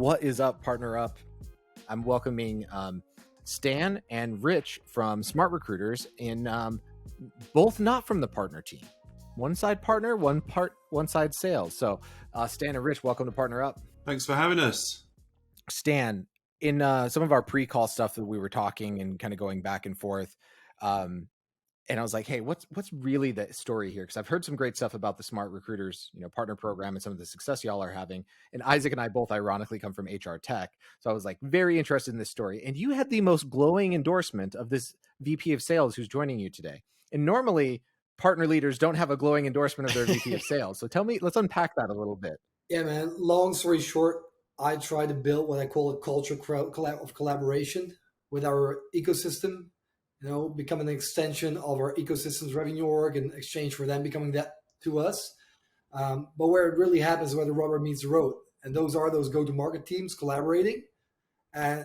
What is up, Partner Up? I'm welcoming Stan and Rich from SmartRecruiters, and both not from the partner team. One side partner, one side sales. So Stan and Rich, welcome to Partner Up. Thanks for having us. Stan, in some of our pre-call stuff that we were talking and kind of going back and forth, and I was like, hey, what's really the story here? Because I've heard some great stuff about the SmartRecruiters, partner program and some of the success y'all are having. And Isaac and I both ironically come from HR tech. So I was like very interested in this story. And you had the most glowing endorsement of this VP of sales who's joining you today. And normally partner leaders don't have a glowing endorsement of their VP of sales. So tell me, let's unpack that a little bit. Yeah, man. Long story short, I try to build what I call a culture of collaboration with our ecosystem. Become an extension of our ecosystem's revenue org in exchange for them becoming that to us. But where it really happens is where the rubber meets the road. And those are those go-to-market teams collaborating. And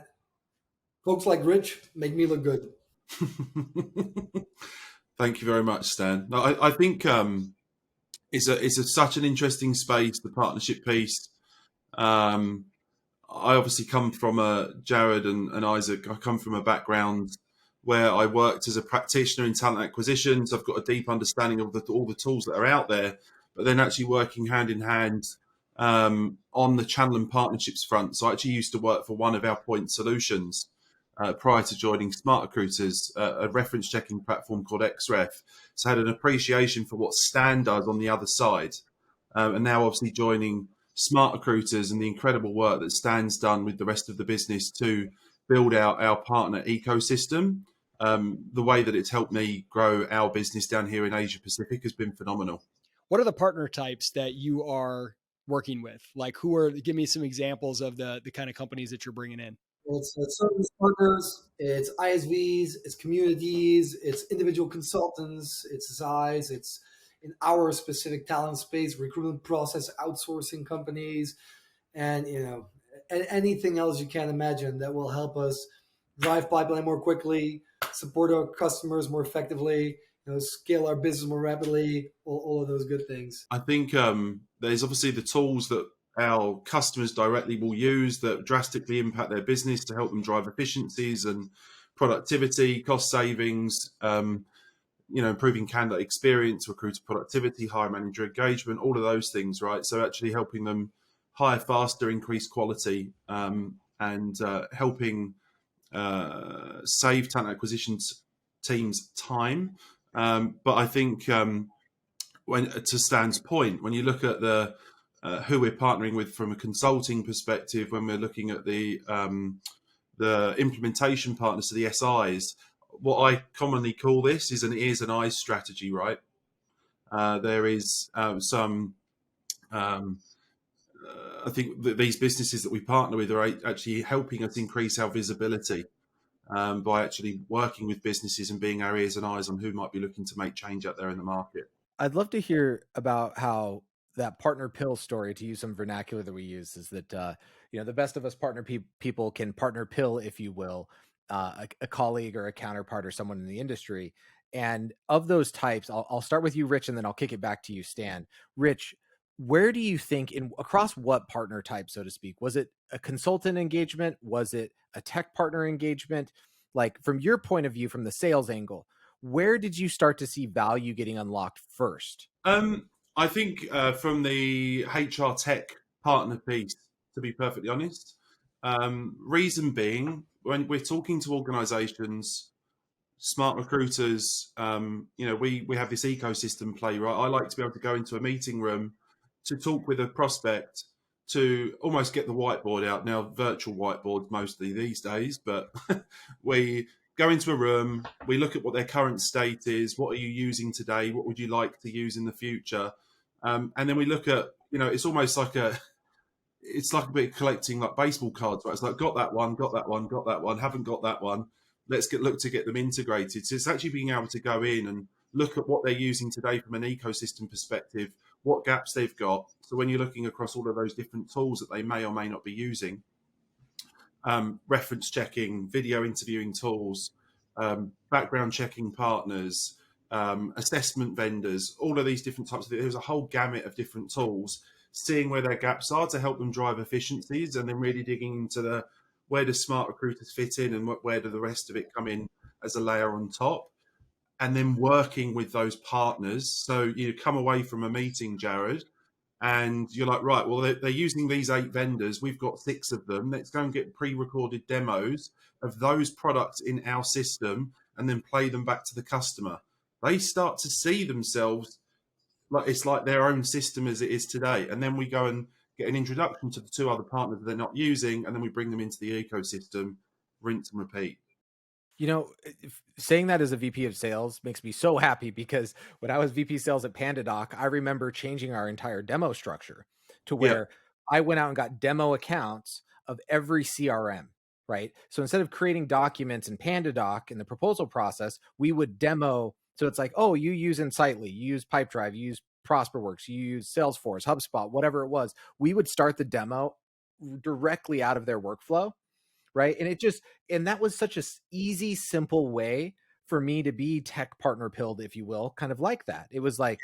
folks like Rich make me look good. Thank you very much, Stan. No, I think it's such an interesting space, the partnership piece. I obviously come from Jared and Isaac. I come from a background where I worked as a practitioner in talent acquisition. So I've got a deep understanding of all the tools that are out there, but then actually working hand in hand on the channel and partnerships front. So I actually used to work for one of our point solutions prior to joining SmartRecruiters, a reference checking platform called XREF. So I had an appreciation for what Stan does on the other side. And now obviously joining SmartRecruiters and the incredible work that Stan's done with the rest of the business to build out our partner ecosystem. The way that it's helped me grow our business down here in Asia Pacific has been phenomenal. What are the partner types that you are working with? Like give me some examples of the kind of companies that you're bringing in. It's service partners, it's ISVs, it's communities, it's individual consultants, it's SIs, it's in our specific talent space, recruitment process outsourcing companies, and anything else you can imagine that will help us drive pipeline more quickly, support our customers more effectively, scale our business more rapidly, all of those good things. I think there's obviously the tools that our customers directly will use that drastically impact their business to help them drive efficiencies and productivity, cost savings, improving candidate experience, recruiter productivity, hire manager engagement, all of those things, right? So actually helping them hire faster, increase quality, and helping save talent acquisition teams time. But I think to Stan's point, when you look at the who we're partnering with from a consulting perspective, when we're looking at the implementation partners to the SIs, what I commonly call this is an ears and eyes strategy, right? There is some. I think that these businesses that we partner with are actually helping us increase our visibility by actually working with businesses and being our ears and eyes on who might be looking to make change out there in the market. I'd love to hear about how that partner pill story, to use some vernacular that we use, is that, the best of us partner people can partner pill, if you will, a colleague or a counterpart or someone in the industry. And of those types, I'll start with you, Rich, and then I'll kick it back to you, Stan. Rich, where do you think across what partner type, so to speak? Was it a consultant engagement? Was it a tech partner engagement? Like, from your point of view, from the sales angle, where did you start to see value getting unlocked first? I think from the HR tech partner piece, to be perfectly honest. Reason being, when we're talking to organizations, SmartRecruiters, we have this ecosystem play, right? I like to be able to go into a meeting room to talk with a prospect, to almost get the whiteboard out. Now, virtual whiteboards mostly these days, but we go into a room, we look at what their current state is, what are you using today, what would you like to use in the future? And then we look at, it's almost like it's like a bit of collecting like baseball cards, right? It's like, got that one, haven't got that one. Let's look to get them integrated. So it's actually being able to go in and look at what they're using today from an ecosystem perspective, what gaps they've got. So when you're looking across all of those different tools that they may or may not be using, reference checking, video interviewing tools, background checking partners, assessment vendors, all of these different types of things. There's a whole gamut of different tools seeing where their gaps are to help them drive efficiencies, and then really digging into the where does SmartRecruiters fit in and where do the rest of it come in as a layer on top, and then working with those partners. So you come away from a meeting, Jared, and you're like, right, well, they're using these 8 vendors. We've got 6 of them. Let's go and get pre-recorded demos of those products in our system and then play them back to the customer. They start to see themselves like it's like their own system as it is today. And then we go and get an introduction to the 2 other partners that they're not using, and then we bring them into the ecosystem, rinse and repeat. You know, saying that as a VP of sales makes me so happy, because when I was VP sales at PandaDoc, I remember changing our entire demo structure to where I went out and got demo accounts of every CRM, right? So instead of creating documents in PandaDoc in the proposal process, we would demo. So it's like, oh, you use Insightly, you use Pipedrive, you use ProsperWorks, you use Salesforce, HubSpot, whatever it was. We would start the demo directly out of their workflow. Right. And that was such a easy, simple way for me to be tech partner pilled, if you will, kind of like that. It was like,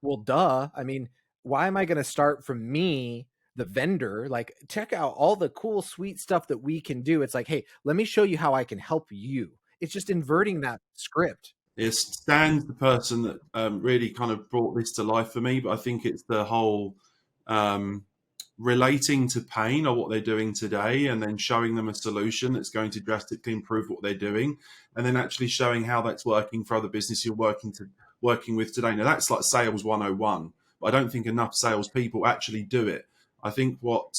well, duh. I mean, why am I going to start from me, the vendor? Like, check out all the cool, sweet stuff that we can do. It's like, hey, let me show you how I can help you. It's just inverting that script. Yes, Stan's the person that really kind of brought this to life for me, but I think it's the whole relating to pain or what they're doing today, and then showing them a solution that's going to drastically improve what they're doing, and then actually showing how that's working for other business you're working with today. Now that's like sales 101, but I don't think enough salespeople actually do it. I think what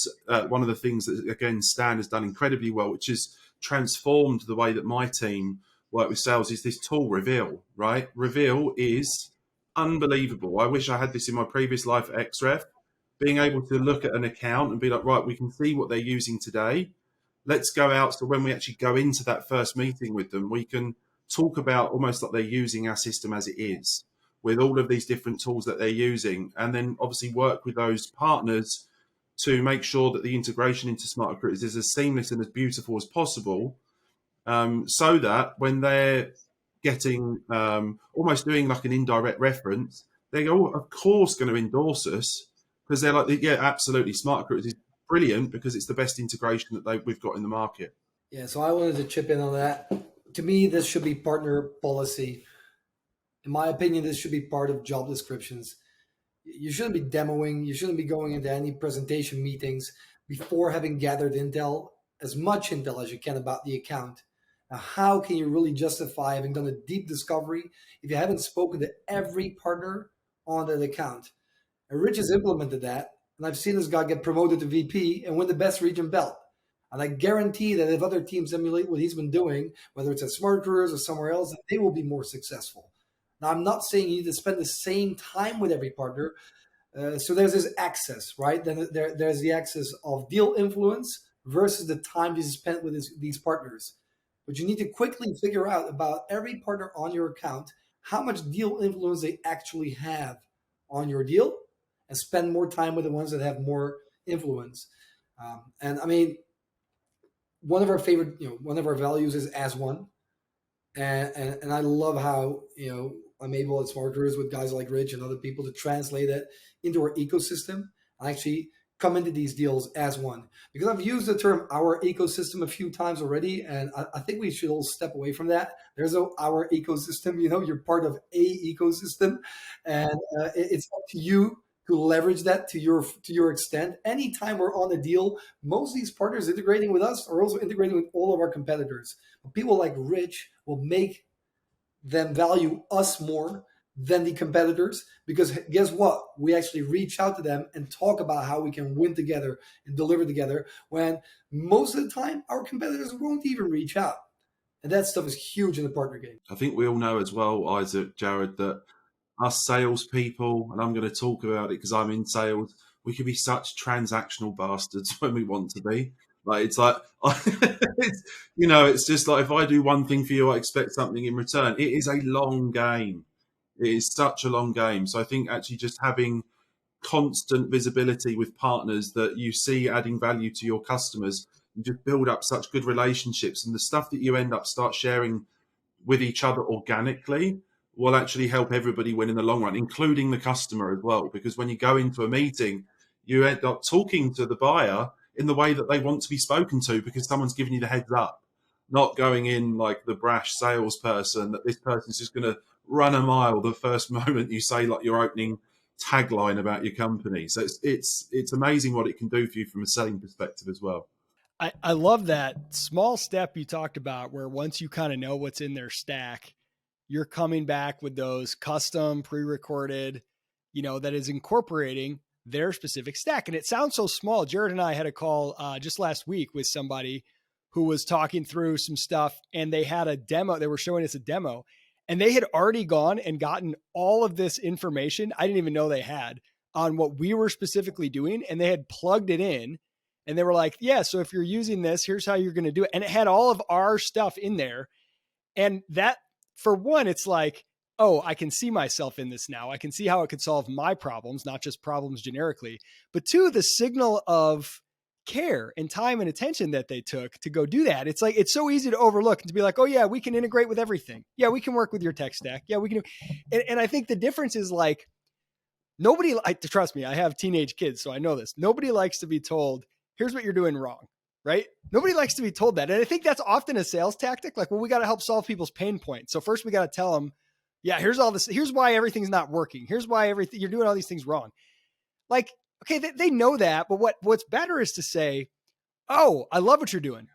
one of the things that, again, Stan has done incredibly well, which has transformed the way that my team work with sales, is this tool, Reveal, right? Reveal is unbelievable. I wish I had this in my previous life at XREF. Being able to look at an account and be like, right, we can see what they're using today. Let's go out. So when we actually go into that first meeting with them, we can talk about almost like they're using our system as it is, with all of these different tools that they're using, and then obviously work with those partners to make sure that the integration into SmartRecruiters is as seamless and as beautiful as possible, so that when they're getting almost doing like an indirect reference, they go, oh, of course, going to endorse us. Because they're like, yeah, absolutely. SmartRecruiters is brilliant because it's the best integration that we've got in the market. Yeah, so I wanted to chip in on that. To me, this should be partner policy. In my opinion, this should be part of job descriptions. You shouldn't be demoing. You shouldn't be going into any presentation meetings before having gathered intel, as much intel as you can about the account. Now, how can you really justify having done a deep discovery if you haven't spoken to every partner on that account? And Rich has implemented that, and I've seen this guy get promoted to VP and win the best region belt. And I guarantee that if other teams emulate what he's been doing, whether it's at SmartRecruiters or somewhere else, they will be more successful. Now, I'm not saying you need to spend the same time with every partner. So there's this axis, right? Then there's the axis of deal influence versus the time you spent with these partners. But you need to quickly figure out about every partner on your account, how much deal influence they actually have on your deal, and spend more time with the ones that have more influence. And I mean, one of our values is as one. And I love how, I'm able at SmartRecruiters with guys like Rich and other people to translate that into our ecosystem and actually come into these deals as one. Because I've used the term our ecosystem a few times already, and I think we should all step away from that. There's no our ecosystem, you're part of a ecosystem, and it's up to you to leverage that to your extent. Anytime we're on a deal, most of these partners integrating with us are also integrating with all of our competitors. But people like Rich will make them value us more than the competitors, because guess what? We actually reach out to them and talk about how we can win together and deliver together, when most of the time our competitors won't even reach out. And that stuff is huge in the partner game. I think we all know as well, Isaac, Jared, that us salespeople, and I'm going to talk about it because I'm in sales, we can be such transactional bastards when we want to be. Like, it's like, it's just like, if I do one thing for you, I expect something in return. It is a long game. It is such a long game. So I think actually just having constant visibility with partners that you see adding value to your customers, you just build up such good relationships, and the stuff that you end up start sharing with each other organically will actually help everybody win in the long run, including the customer as well. Because when you go into a meeting, you end up talking to the buyer in the way that they want to be spoken to because someone's giving you the heads up, not going in like the brash salesperson that this person's just going to run a mile the first moment you say like your opening tagline about your company. So it's amazing what it can do for you from a selling perspective as well. I love that small step you talked about where once you kind of know what's in their stack, you're coming back with those custom pre-recorded, that is incorporating their specific stack. And it sounds so small. Jared and I had a call just last week with somebody who was talking through some stuff, and they had a demo. They were showing us a demo, and they had already gone and gotten all of this information I didn't even know they had on what we were specifically doing. And they had plugged it in, and they were like, yeah, so if you're using this, here's how you're going to do it. And it had all of our stuff in there. And that, for one, it's like, oh, I can see myself in this now. I can see how it could solve my problems, not just problems generically. But two, the signal of care and time and attention that they took to go do that. It's like, it's so easy to overlook and to be like, oh yeah, we can integrate with everything. Yeah, we can work with your tech stack. Yeah, we can. And I think the difference is like, nobody, trust me, I have teenage kids, so I know this. Nobody likes to be told, here's what you're doing wrong, right? Nobody likes to be told that. And I think that's often a sales tactic. Like, well, we got to help solve people's pain points. So first we got to tell them, yeah, here's all this. Here's why everything's not working. Here's why you're doing all these things wrong. Like, okay, they know that, but what's better is to say, oh, I love what you're doing.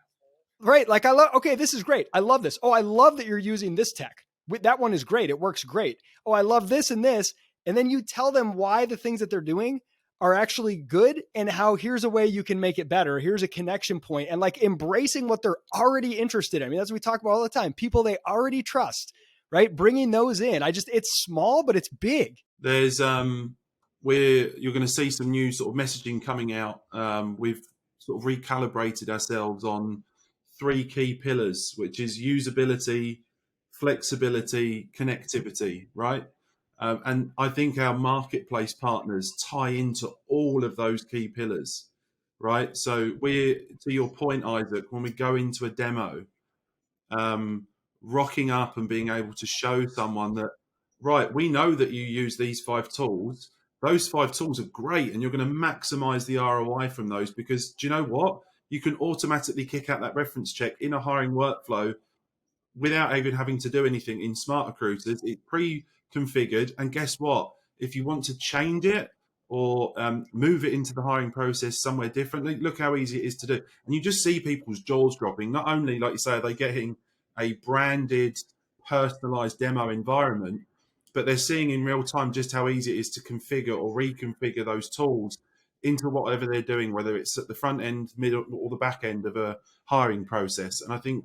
Right? Like, okay, this is great. I love this. Oh, I love that you're using this tech. That one is great. It works great. Oh, I love this and this. And then you tell them why the things that they're doing are actually good and how here's a way you can make it better. Here's a connection point, and like embracing what they're already interested in. I mean, that's what we talk about all the time. People they already trust, right? Bringing those in. It's small, but it's big. There's you're going to see some new sort of messaging coming out. We've sort of recalibrated ourselves on 3 key pillars, which is usability, flexibility, connectivity, right? And I think our marketplace partners tie into all of those key pillars, right? So to your point, Isaac, when we go into a demo, rocking up and being able to show someone that, right, we know that you use these 5 tools. Those 5 tools are great, and you're going to maximize the ROI from those because do you know what? You can automatically kick out that reference check in a hiring workflow without even having to do anything in SmartRecruiters. It's pre-configured, and guess what? If you want to change it or move it into the hiring process somewhere differently, look how easy it is to do. And you just see people's jaws dropping. Not only, like you say, are they getting a branded, personalized demo environment, but they're seeing in real time just how easy it is to configure or reconfigure those tools into whatever they're doing, whether it's at the front end, middle, or the back end of a hiring process. And I think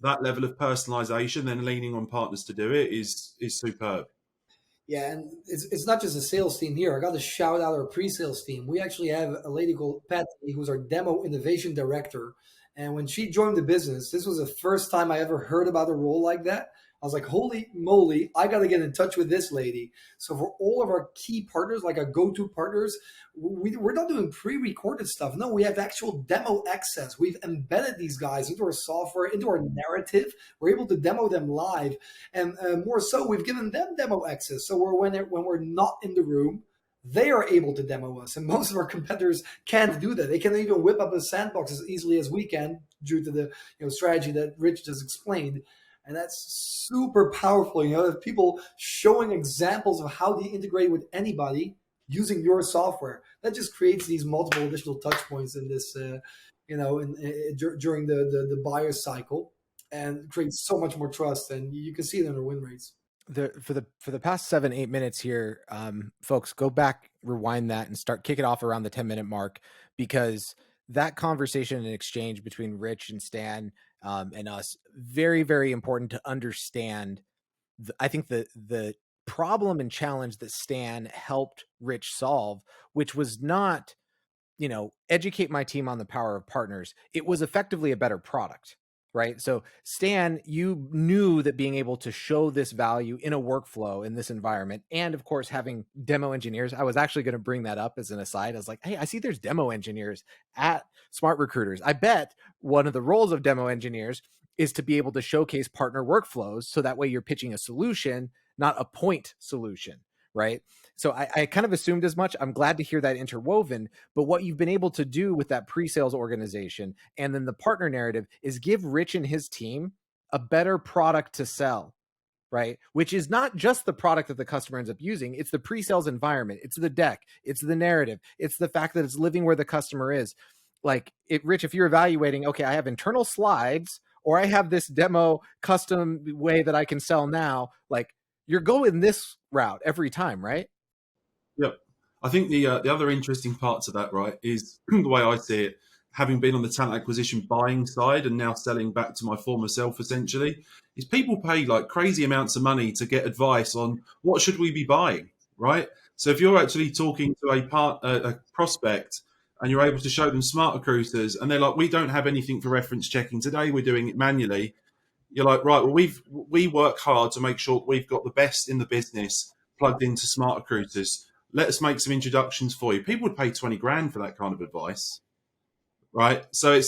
that level of personalization, then leaning on partners to do it, is superb. Yeah, and it's not just a sales team here. I got to shout out our pre-sales team. We actually have a lady called Patty, who's our demo innovation director. And when she joined the business, this was the first time I ever heard about a role like that. I was like, holy moly, I got to get in touch with this lady. So for all of our key partners, like our go-to partners, we're not doing pre-recorded stuff. No, we have actual demo access. We've embedded these guys into our software, into our narrative. We're able to demo them live. And more so, we've given them demo access. So when we're not in the room, they are able to demo us. And most of our competitors can't do that. They can't even whip up a sandbox as easily as we can due to the strategy that Rich just explained. And that's super powerful. People showing examples of how they integrate with anybody using your software. That just creates these multiple additional touch points in this, during the buyer cycle, and creates so much more trust. And you can see it in our win rates. For the past 7-8 minutes here, folks, go back, rewind that, and kick it off around the 10-minute mark, because that conversation and exchange between Rich and Stan and us, very, very important to understand. I think the problem and challenge that Stan helped Rich solve, which was not, educate my team on the power of partners. It was effectively a better product. Right. So Stan, you knew that being able to show this value in a workflow in this environment, and of course, having demo engineers, I was actually going to bring that up as an aside. I was like, hey, I see there's demo engineers at SmartRecruiters. I bet one of the roles of demo engineers is to be able to showcase partner workflows. So that way you're pitching a solution, not a point solution. right? So I kind of assumed as much. I'm glad to hear that interwoven. But what you've been able to do with that pre-sales organization and then the partner narrative is give Rich and his team a better product to sell, right? Which is not just the product that the customer ends up using. It's the pre-sales environment. It's the deck. It's the narrative. It's the fact that it's living where the customer is. Like, Rich, if you're evaluating, okay, I have internal slides or I have this demo custom way that I can sell now, like, you're going this route every time, right? Yep. I think the other interesting part to that, right, is the way I see it, having been on the talent acquisition buying side and now selling back to my former self, essentially, is people pay like crazy amounts of money to get advice on what should we be buying, right? So if you're actually talking to a prospect and you're able to show them SmartRecruiters and they're like, we don't have anything for reference checking today, we're doing it manually. You're like, right, well, we work hard to make sure we've got the best in the business plugged into SmartRecruiters. Let us make some introductions for you. People would pay 20 grand for that kind of advice, right? So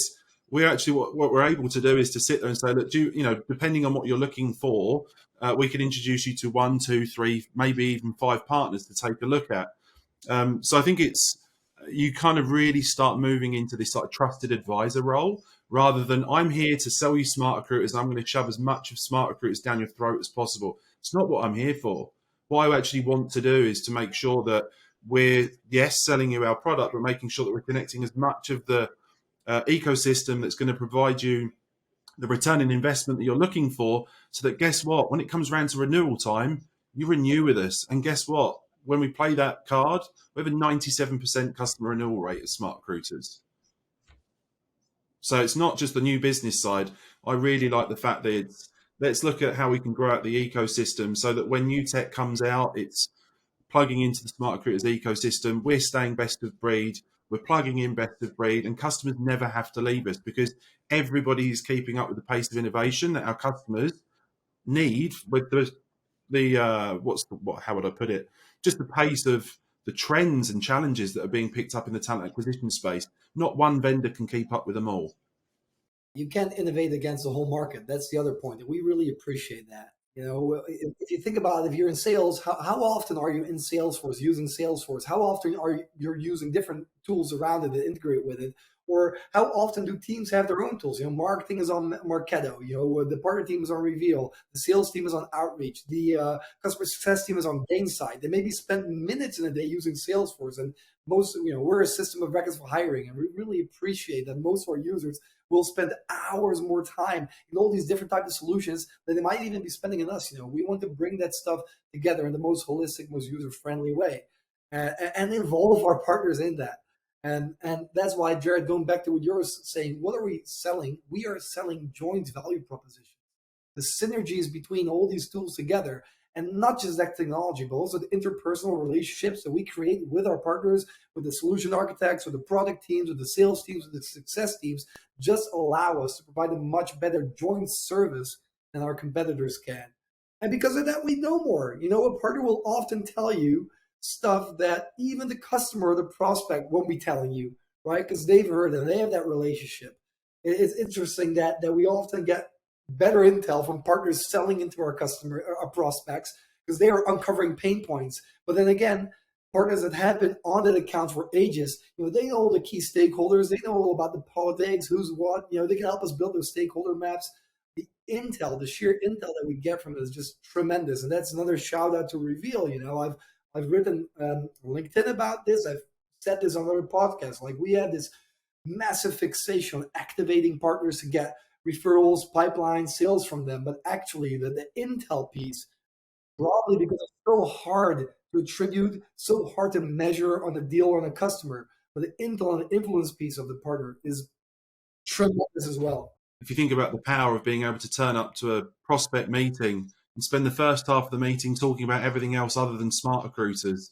we're actually, what we're able to do is to sit there and say, look, depending on what you're looking for, we can introduce you to 1, 2, 3, maybe even 5 partners to take a look at. So I think you kind of really start moving into this like trusted advisor role rather than I'm here to sell you SmartRecruiters and I'm going to shove as much of SmartRecruiters down your throat as possible. It's not what I'm here for. What I actually want to do is to make sure that we're, yes, selling you our product, but making sure that we're connecting as much of the ecosystem that's going to provide you the return in investment that you're looking for, so that, guess what, when it comes around to renewal time, you renew with us. And guess what? When we play that card, we have a 97% customer renewal rate at SmartRecruiters. So it's not just the new business side. I really like the fact that let's look at how we can grow out the ecosystem so that when new tech comes out, it's plugging into the SmartRecruiters ecosystem. We're staying best of breed. We're plugging in best of breed, and customers never have to leave us because everybody's keeping up with the pace of innovation that our customers need with how would I put it? Just the pace of the trends and challenges that are being picked up in the talent acquisition space. Not one vendor can keep up with them all. You can't innovate against the whole market. That's the other point, and we really appreciate that. If you think about it, if you're in sales, how often are you in Salesforce, using Salesforce? How often are you using different tools around it that integrate with it? Or how often do teams have their own tools? Marketing is on Marketo. The partner team is on Reveal. The sales team is on Outreach. The customer success team is on Gainsight. They maybe spend minutes in a day using Salesforce. And most, we're a system of records for hiring, and we really appreciate that most of our users will spend hours more time in all these different types of solutions that they might even be spending in us. We want to bring that stuff together in the most holistic, most user-friendly way, and involve our partners in that. And that's why, Jared, going back to what you're saying, what are we selling? We are selling joint value propositions, the synergies between all these tools together, and not just that technology, but also the interpersonal relationships that we create with our partners, with the solution architects, with the product teams, with the sales teams, with the success teams, just allow us to provide a much better joint service than our competitors can. And because of that, we know more. A partner will often tell you stuff that even the customer or the prospect won't be telling you, right? Because they've heard it, they have that relationship. It's interesting that we often get better intel from partners selling into our prospects because they are uncovering pain points. But then again, partners that have been on that account for ages, they know all the key stakeholders, they know all about the politics, who's what, they can help us build those stakeholder maps. The intel, the sheer intel that we get from it is just tremendous. And that's another shout out to Reveal. I've written LinkedIn about this. I've said this on other podcasts. Like, we have this massive fixation on activating partners to get referrals, pipeline, sales from them. But actually, the intel piece, broadly, because it's so hard to attribute, so hard to measure on a deal or on a customer, but the intel and influence piece of the partner is tremendous as well. If you think about the power of being able to turn up to a prospect meeting and spend the first half of the meeting talking about everything else other than SmartRecruiters,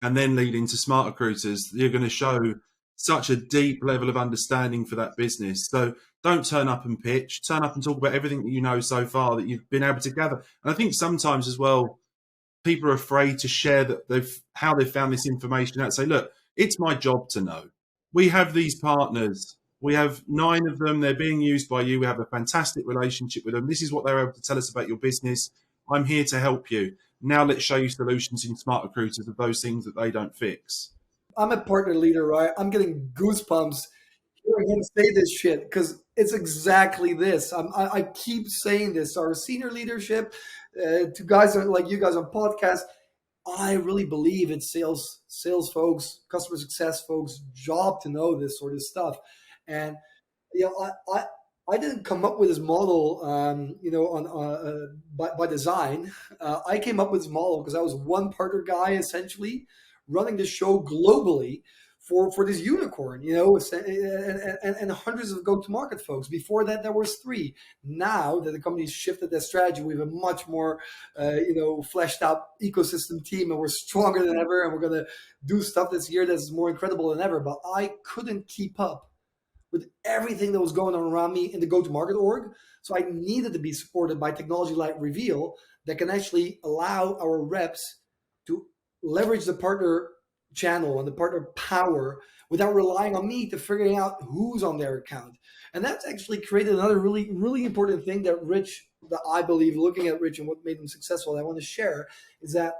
and then lead into SmartRecruiters, you're going to show such a deep level of understanding for that business. So don't turn up and pitch. Turn up and talk about everything that you know so far that you've been able to gather. And I think sometimes as well, people are afraid to share how they've found this information out. Say, look, it's my job to know. We have these partners. We have 9 of them. They're being used by you. We have a fantastic relationship with them. This is what they're able to tell us about your business. I'm here to help you. Now let's show you solutions in SmartRecruiters of those things that they don't fix. I'm a partner leader, right? I'm getting goosebumps hearing him say this shit because it's exactly this. I keep saying this to our senior leadership, to guys like you guys on podcasts. I really believe it's sales folks, customer success folks' job to know this sort of stuff. And I didn't come up with this model, by design. I came up with this model because I was one partner guy essentially running the show globally for this unicorn, and hundreds of go-to-market folks. Before that, there was 3. Now that the company's shifted their strategy, we have a much more, fleshed out ecosystem team, and we're stronger than ever, and we're going to do stuff this year that's more incredible than ever. But I couldn't keep up with everything that was going on around me in the go-to-market org. So I needed to be supported by technology like Reveal that can actually allow our reps to leverage the partner channel and the partner power without relying on me to figuring out who's on their account. And that's actually created another really, really important thing that I believe, looking at Rich and what made him successful, I want to share, is that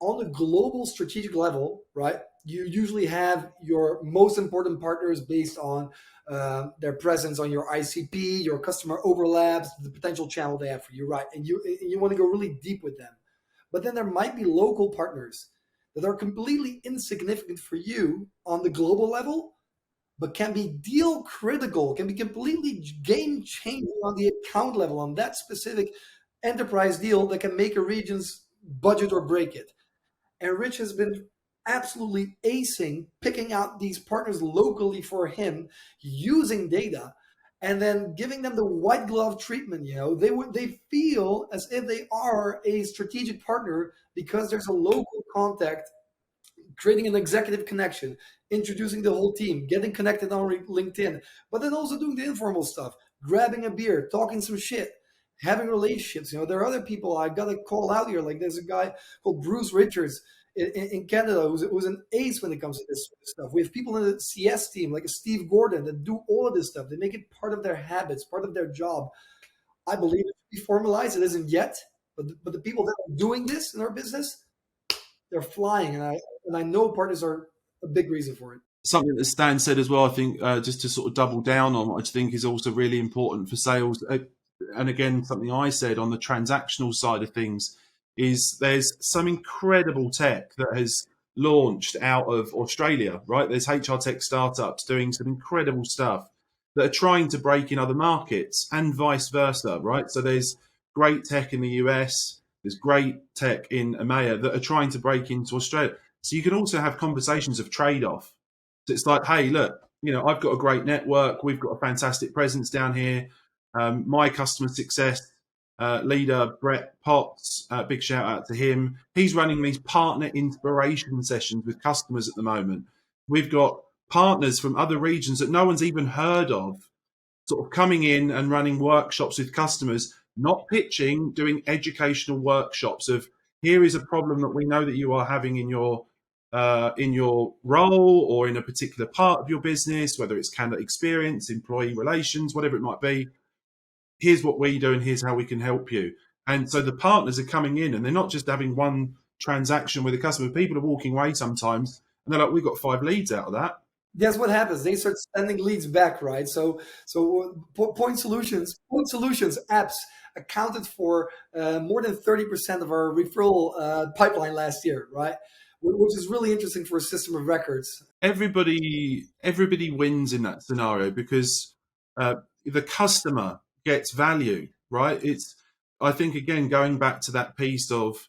on the global strategic level, right, you usually have your most important partners based on their presence on your ICP, your customer overlaps, the potential channel they have for you, right? And you want to go really deep with them. But then there might be local partners that are completely insignificant for you on the global level, but can be deal critical, can be completely game changing on the account level, on that specific enterprise deal that can make a region's budget or break it. And Rich has been absolutely acing picking out these partners locally for him, using data, and then giving them the white glove treatment. They feel as if they are a strategic partner because there's a local contact, creating an executive connection, introducing the whole team, getting connected on LinkedIn, but then also doing the informal stuff, grabbing a beer, talking some shit, having relationships. There are other people I got to call out here. Like there's a guy called Bruce Richards in Canada who's an ace when it comes to this sort of stuff. We have people in the CS team like Steve Gordon that do all of this stuff. They make it part of their habits, part of their job. I believe it should be formalized. It isn't yet, but the people that are doing this in our business, they're flying, and I know partners are a big reason for it. Something that Stan said as well, I think, just to sort of double down on, what I think is also really important for sales, and again, something I said on the transactional side of things, is there's some incredible tech that has launched out of Australia, right? There's HR tech startups doing some incredible stuff that are trying to break in other markets and vice versa, right? So there's great tech in the US, there's great tech in EMEA that are trying to break into Australia. So you can also have conversations of trade-off. So it's like, hey, look, I've got a great network. We've got a fantastic presence down here. My customer success leader, Brett Potts, big shout out to him. He's running these partner inspiration sessions with customers at the moment. We've got partners from other regions that no one's even heard of, sort of coming in and running workshops with customers, not pitching, doing educational workshops of, here is a problem that we know that you are having in your role or in a particular part of your business, whether it's candidate experience, employee relations, whatever it might be. Here's what we do and here's how we can help you. And so the partners are coming in and they're not just having one transaction with a customer. People are walking away sometimes and they're like, we've got 5 leads out of that. That's what happens. They start sending leads back, right? So Point Solutions apps accounted for more than 30% of our referral pipeline last year, right? Which is really interesting for a system of records. Everybody wins in that scenario because the customer gets value, right? I think, again, going back to that piece of,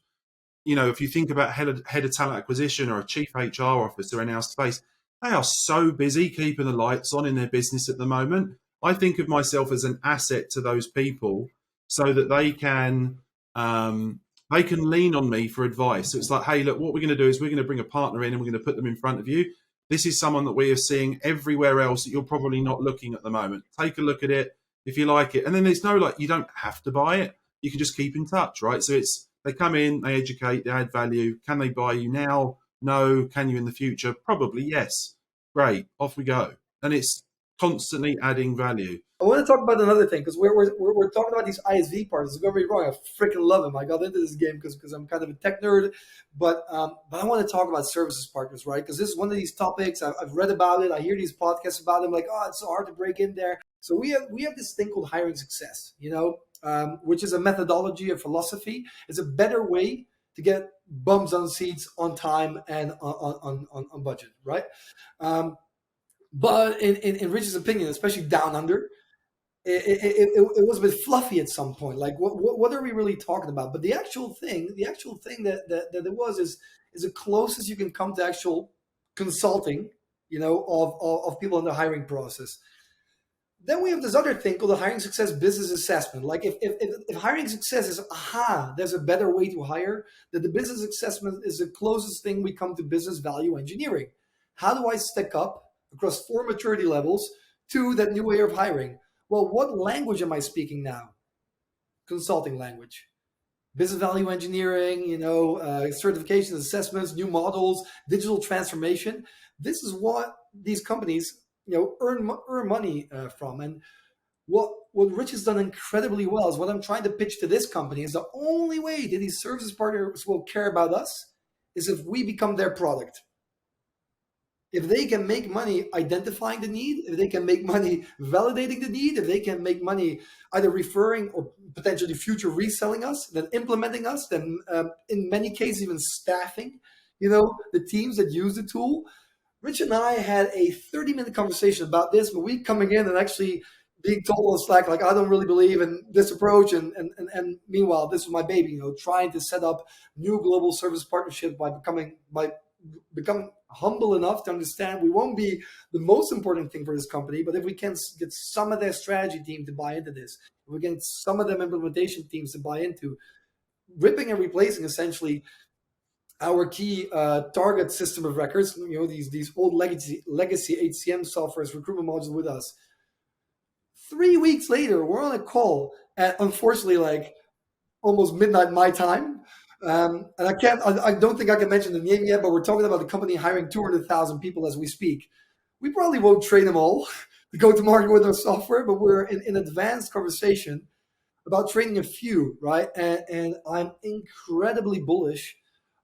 if you think about head of talent acquisition or a chief HR officer in our space, they are so busy keeping the lights on in their business at the moment. I think of myself as an asset to those people so that they can lean on me for advice. So it's like, hey, look, what we're going to do is we're going to bring a partner in and we're going to put them in front of you. This is someone that we are seeing everywhere else that you're probably not looking at the moment. Take a look at it if you like it. And then there's no, you don't have to buy it. You can just keep in touch, right? So they come in, they educate, they add value. Can they buy you now? No. Can you in the future? Probably yes. Great. Off we go. And it's constantly adding value. I want to talk about another thing because we're talking about these ISV partners. Don't get me wrong, I freaking love them. I got into this game because I'm kind of a tech nerd, but I want to talk about services partners, right? Because this is one of these topics I've read about it. I hear these podcasts about them, like, oh, it's so hard to break in there. So we have this thing called hiring success, which is a methodology, a philosophy. It's a better way to get bums on seats on time and on budget, right? But in Rich's opinion, especially down under, it was a bit fluffy at some point. Like, what are we really talking about? But the actual thing that it was is the closest you can come to actual consulting, of people in the hiring process. Then we have this other thing called the hiring success business assessment. Like if hiring success is, there's a better way to hire, that the business assessment is the closest thing we come to business value engineering. How do I stack up across 4 maturity levels to that new way of hiring? Well, what language am I speaking now? Consulting language. Business value engineering, certifications, assessments, new models, digital transformation. This is what these companies, earn money from. And what Rich has done incredibly well is what I'm trying to pitch to this company is the only way that these services partners will care about us is if we become their product. If they can make money identifying the need, if they can make money validating the need, if they can make money either referring or potentially future reselling us, then implementing us, then in many cases even staffing, the teams that use the tool. Rich and I had a 30-minute conversation about this, but we coming in and actually being told on Slack, like, I don't really believe in this approach. And meanwhile, this was my baby, trying to set up new global service partnership by become humble enough to understand we won't be the most important thing for this company, but if we can get some of their strategy team to buy into this, if we get some of them implementation teams to buy into, ripping and replacing essentially our key target system of records, these old legacy HCM softwares, recruitment modules with us. 3 weeks later, we're on a call at, unfortunately, like almost midnight my time. And I don't think I can mention the name yet, but we're talking about the company hiring 200,000 people as we speak. We probably won't train them all to go to market with our software, but we're in advanced conversation about training a few, right? And I'm incredibly bullish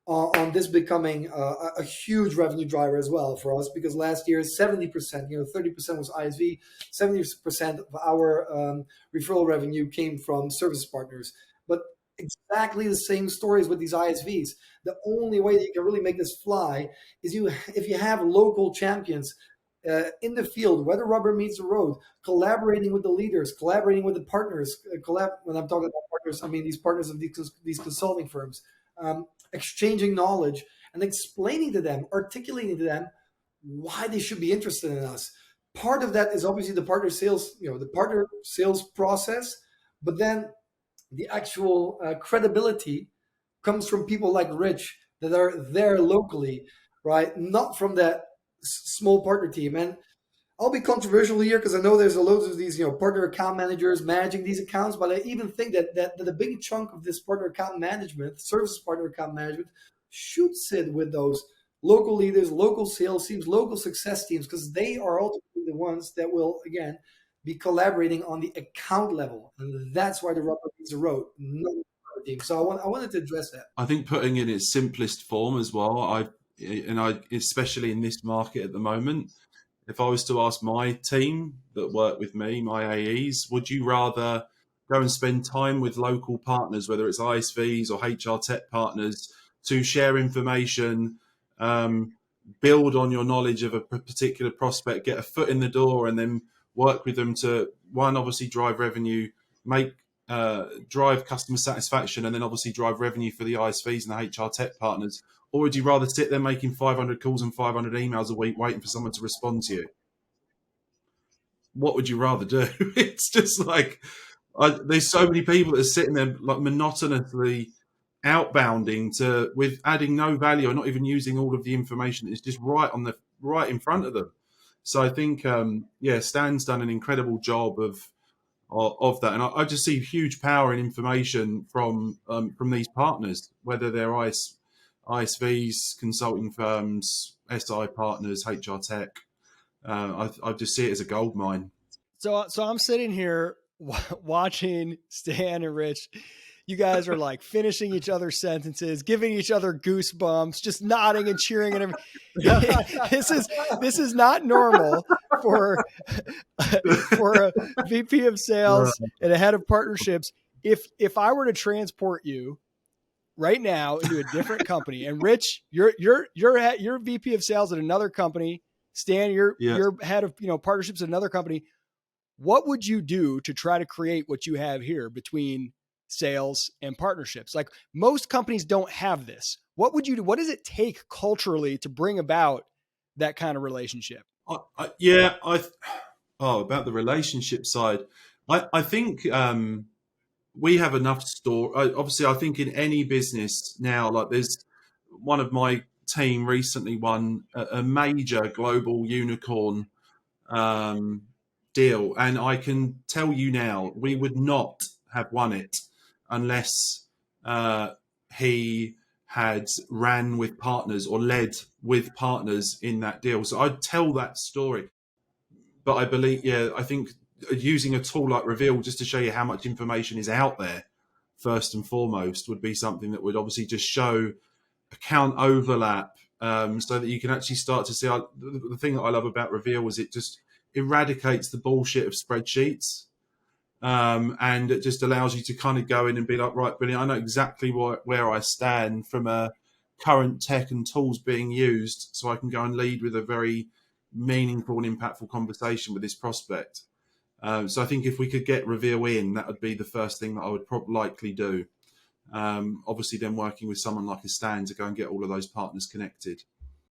on this becoming a huge revenue driver as well for us, because last year 70%, 30% was ISV, 70% of our referral revenue came from service partners. But exactly the same stories with these ISVs. The only way that you can really make this fly is if you have local champions in the field, where the rubber meets the road, collaborating with the leaders, collaborating with the partners. When I'm talking about partners, I mean these partners of these consulting firms, exchanging knowledge and explaining to them, articulating to them why they should be interested in us. Part of that is obviously the partner sales process, but then the actual credibility comes from people like Rich that are there locally, right? Not from that small partner team. And I'll be controversial here because I know there's a loads of these, partner account managers managing these accounts, but I even think that a big chunk of this partner account management, services partner account management, should sit with those local leaders, local sales teams, local success teams, because they are ultimately the ones that will, again, be collaborating on the account level. And that's why the rubber meets the road, not the team. So I wanted to address that. I think putting in its simplest form as well, I especially in this market at the moment, if I was to ask my team that work with me, my AEs, would you rather go and spend time with local partners, whether it's ISVs or HR tech partners, to share information, build on your knowledge of a particular prospect, get a foot in the door, and then work with them to, one, obviously drive revenue, drive customer satisfaction, and then obviously drive revenue for the ISVs and the HR tech partners? Or would you rather sit there making 500 calls and 500 emails a week waiting for someone to respond to you? What would you rather do? It's just like, there's so many people that are sitting there like monotonously outbounding with adding no value or not even using all of the information that's just right in front of them. So I think, Stan's done an incredible job of that, and I just see huge power in information from these partners, whether they're ISVs, consulting firms, SI partners, HR tech. I just see it as a gold mine. So I'm sitting here watching Stan and Rich. You guys are like finishing each other's sentences, giving each other goosebumps, just nodding and cheering and everything. This is not normal for a VP of sales and a head of partnerships. If I were to transport you right now into a different company, and Rich, you're VP of sales at another company, Stan, you're head of partnerships at another company. What would you do to try to create what you have here between sales and partnerships? Like, most companies don't have this. What would you do? What does it take culturally to bring about that kind of relationship? About the relationship side, I think we have enough store. Obviously, I think in any business now, like, there's one of my team recently won a major global unicorn deal, and I can tell you now, we would not have won it unless he had ran with partners or led with partners in that deal. So I'd tell that story. But I believe, I think using a tool like Reveal just to show you how much information is out there, first and foremost, would be something that would obviously just show account overlap, so that you can actually start to see. The thing that I love about Reveal is it just eradicates the bullshit of spreadsheets, and it just allows you to kind of go in and be like, right, brilliant, I know exactly where I stand from a current tech and tools being used, so I can go and lead with a very meaningful and impactful conversation with this prospect. So I think if we could get Reveal in, that would be the first thing that I would likely do. Obviously then working with someone like a Stan to go and get all of those partners connected.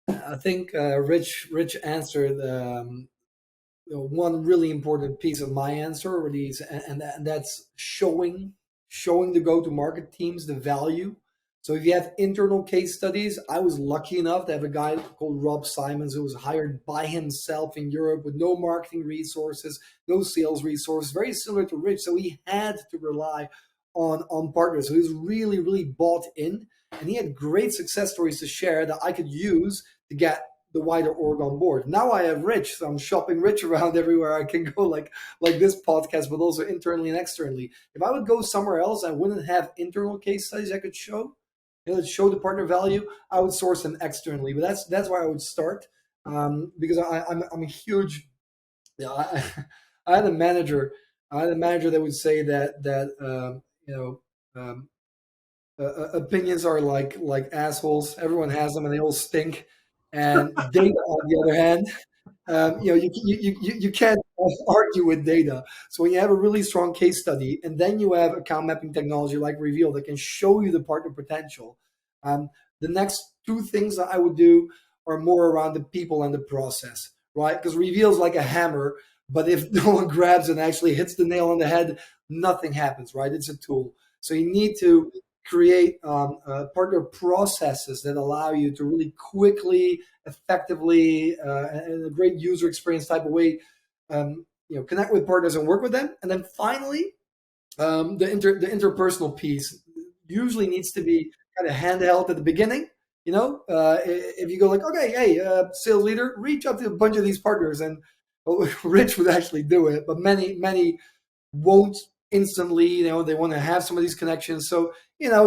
I think Rich answered one really important piece of my answer, really, and that's showing the go-to-market teams the value. So if you have internal case studies, I was lucky enough to have a guy called Rob Simons who was hired by himself in Europe with no marketing resources, no sales resources, very similar to Rich. So he had to rely on partners. So he was really, really bought in, and he had great success stories to share that I could use to get the wider org on board. Now I have Rich, so I'm shopping Rich around everywhere I can go, like this podcast, but also internally and externally. If I would go somewhere else, I wouldn't have internal case studies I could show. Show the partner value. I would source them externally, but that's where I would start, because I'm a huge. I had a manager. That would say that opinions are like assholes. Everyone has them, and they all stink. And data, on the other hand, you can't argue with data. So when you have a really strong case study, and then you have account mapping technology like Reveal that can show you the partner potential, the next two things that I would do are more around the people and the process, right? Because Reveal is like a hammer, but if no one grabs it and actually hits the nail on the head, nothing happens, right? It's a tool. So you need to create partner processes that allow you to really quickly, effectively, in a great user experience type of way, connect with partners and work with them. And then finally, the interpersonal piece usually needs to be kind of handheld at the beginning. If you go like, okay, hey, sales leader, reach out to a bunch of these partners, and Rich would actually do it, but many won't instantly. They want to have some of these connections. So,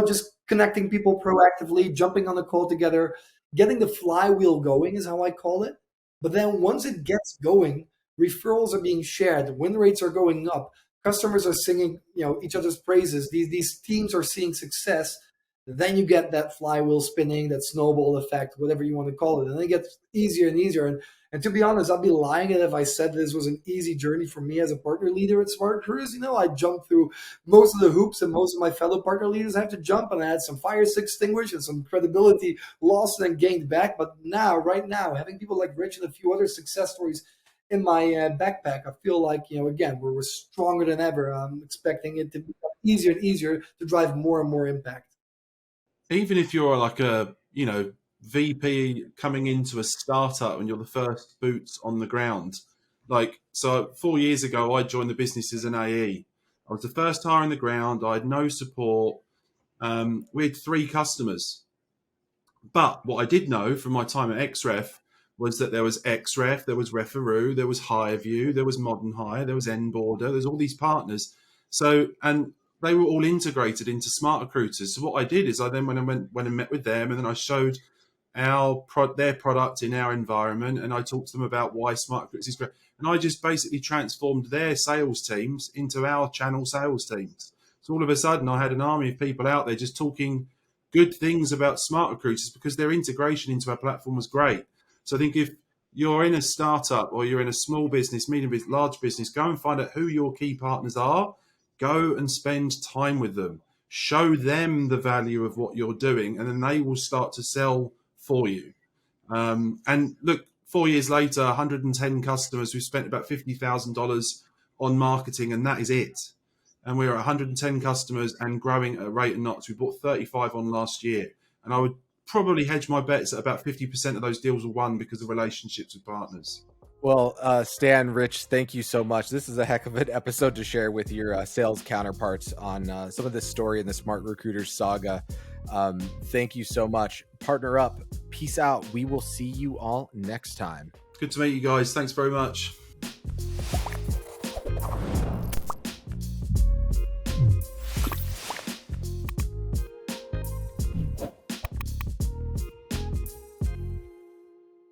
just connecting people proactively, jumping on the call together, getting the flywheel going is how I call it. But then once it gets going, referrals are being shared, win rates are going up, customers are singing, each other's praises. These teams are seeing success. Then you get that flywheel spinning, that snowball effect, whatever you want to call it. And it gets easier and easier. And to be honest, I'd be lying if I said this was an easy journey for me as a partner leader at SmartRecruiters. I jumped through most of the hoops and most of my fellow partner leaders have to jump, and I had some fires extinguished and some credibility lost and gained back. But right now, having people like Rich and a few other success stories in my backpack, I feel like, again, we're stronger than ever. I'm expecting it to be easier and easier to drive more and more impact. Even if you're like a, VP coming into a startup and you're the first boots on the ground. So 4 years ago, I joined the business as an AE. I was the first hire on the ground. I had no support. We had 3 customers. But what I did know from my time at XREF was that there was XREF, there was Referoo, there was HireView, there was Modern Hire, there was Nboarder, there's all these partners. So, and they were all integrated into SmartRecruiters. So what I did is I then went and met with them, and then I showed their product in our environment, and I talked to them about why SmartRecruiters is great. And I just basically transformed their sales teams into our channel sales teams. So all of a sudden, I had an army of people out there just talking good things about SmartRecruiters because their integration into our platform was great. So I think if you're in a startup or you're in a small business, medium business, large business, go and find out who your key partners are. Go and spend time with them. Show them the value of what you're doing, and then they will start to sell for you. And look, 4 years later, 110 customers. We've spent about $50,000 on marketing, and that is it. And we're at 110 customers and growing at a rate of knots. We brought 35 on last year, and I would probably hedge my bets that about 50% of those deals were won because of relationships with partners. Well, Stan, Rich, thank you so much. This is a heck of an episode to share with your sales counterparts on some of this story in the SmartRecruiters saga. Thank you so much. Partner up. Peace out. We will see you all next time. Good to meet you guys. Thanks very much.